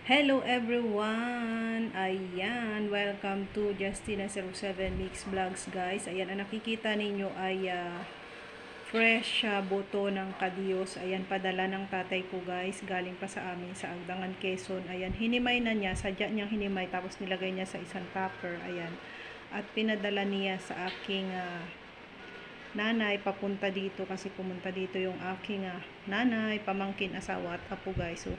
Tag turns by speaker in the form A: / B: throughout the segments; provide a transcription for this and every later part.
A: Hello everyone! Ayan, welcome to Justina07 Mix Vlogs guys. Ayan, ang nakikita ninyo ay fresh buto ng kadiyos. Ayan, padala ng tatay ko guys. Galing pa sa amin sa Agdangan, Quezon. Ayan, hinimay na niya. Sadya niyang hinimay tapos nilagay niya sa isang tupper. Ayan, at pinadala niya sa aking nanay papunta dito kasi pumunta dito yung aking nanay, pamangkin, asawa at apo guys. So,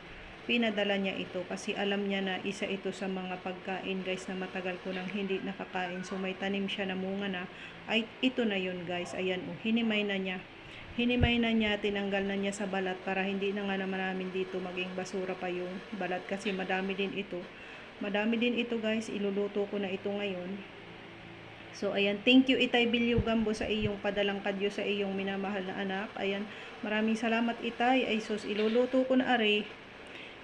A: pinadala niya ito kasi alam niya na isa ito sa mga pagkain guys na matagal ko nang hindi nakakain. So may tanim siya na munga na. Ay, ito na yun guys. Ayan oh, hinimay na niya. Hinimay na niya, tinanggal na niya sa balat para hindi na nga naman namin dito maging basura pa yung balat kasi madami din ito. Madami din ito guys. Iluluto ko na ito ngayon. So, ayan. Thank you, Itay Bilyo Gambo, sa iyong padalang kadyo sa iyong minamahal na anak. Ayan. Maraming salamat, Itay. Ay, sus, iluluto ko na ari.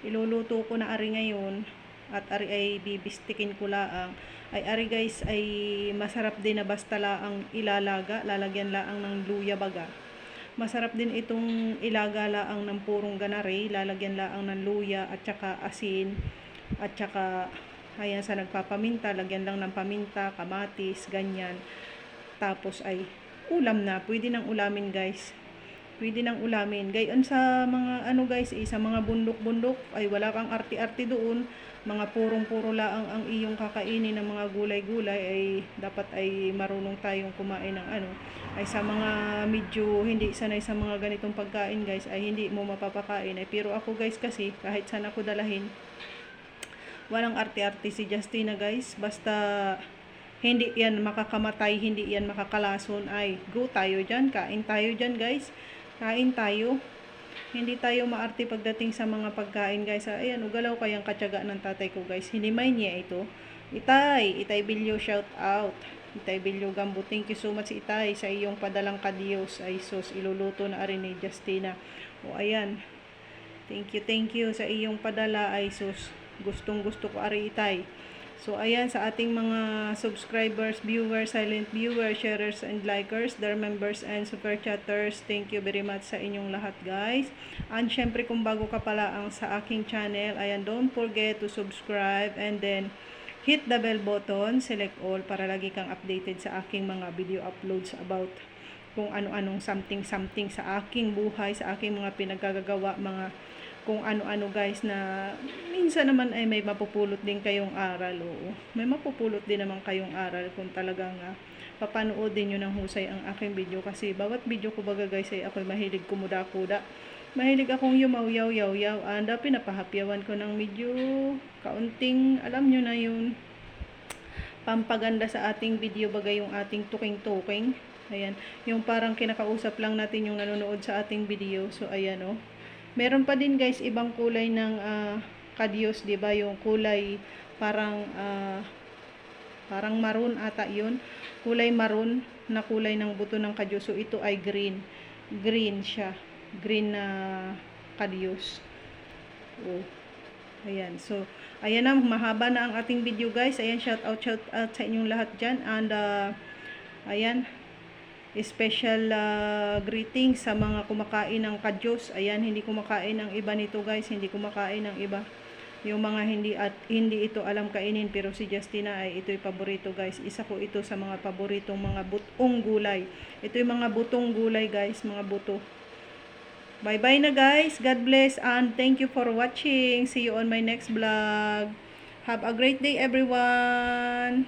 A: Iluluto ko na ari ngayon. At ari ay bibistikin ko laang. Ay, ari guys, ay masarap din na basta laang ilalaga. Lalagyan laang ng luya baga. Masarap din itong ilaga laang ng purong ganari. Lalagyan laang ng luya at saka asin. At saka ayan, sa nagpapaminta, lagyan lang ng paminta, kamatis, ganyan. Tapos ay ulam na. Pwede nang ulamin guys. Pwede nang ulamin. Gayon sa mga ano guys, sa mga bundok-bundok, ay wala kang arti-arti doon. Mga purong-puro laang ang iyong kakainin ng mga gulay-gulay, ay dapat ay marunong tayong kumain ng ano. Ay sa mga medyo hindi sanay sa mga ganitong pagkain guys, ay hindi mo mapapakain. Ay pero ako guys kasi, kahit saan ako dalahin, walang arte-arte si Justina guys. Basta hindi yan makakamatay, hindi yan makakalason, ay go tayo dyan, kain tayo dyan guys. Kain tayo. Hindi tayo maarte pagdating sa mga pagkain guys. Ayan, ugalaw kayang katyaga ng tatay ko guys. Hinimay niya ito. Itay Bilyo, shout out. Itay Bilyo Gambo, thank you so much Itay sa iyong padalang kadiyos. Ay sus, iluluto na rin ni Justina. O ayan. Thank you sa iyong padala. Ay sus, gustong gusto ko ari Itay. So, ayan, sa ating mga subscribers, viewers, silent viewers, sharers, and likers, their members, and super chatters, thank you very much sa inyong lahat, guys. And, syempre, kung bago ka pala ang sa aking channel, ayan, don't forget to subscribe, and then, hit the bell button, select all, para lagi kang updated sa aking mga video uploads about kung ano-anong something sa aking buhay, sa aking mga pinagagagawa, mga kung ano-ano guys, na minsan naman ay may mapupulot din kayong aral. Oo. May mapupulot din naman kayong aral kung talagang papanoodin nyo ng husay ang aking video kasi bawat video ko baga guys ay ako'y mahilig kumuda-kuda. Mahilig akong yumaw-yaw-yaw-yaw. Pinapahapyawan ko ng medyo kaunting, alam nyo na yun, pampaganda sa ating video baga yung ating tuking-tuking. Ayan, yung parang kinakausap lang natin yung nanonood sa ating video. So, ayan o. Meron pa din guys ibang kulay ng kadiyos, 'di ba? Yung kulay parang parang maroon ata 'yun. Kulay maroon na kulay ng buto ng kadiyos. So ito ay green. Green siya. Green na kadiyos. Oh. Ayan. So ayan na, mahaba na ang ating video guys. Ayan, shout out sa inyong lahat diyan, and ayan, special greeting sa mga kumakain ng kadyos. Ayan, hindi kumakain ng iba nito guys, hindi kumakain ng iba. Yung mga hindi ito alam kainin, pero si Justina ay ito'y paborito guys. Isa ko ito sa mga paboritong mga butong gulay. Ito yung mga butong gulay guys, mga buto. Bye bye na guys. God bless and thank you for watching. See you on my next vlog. Have a great day everyone.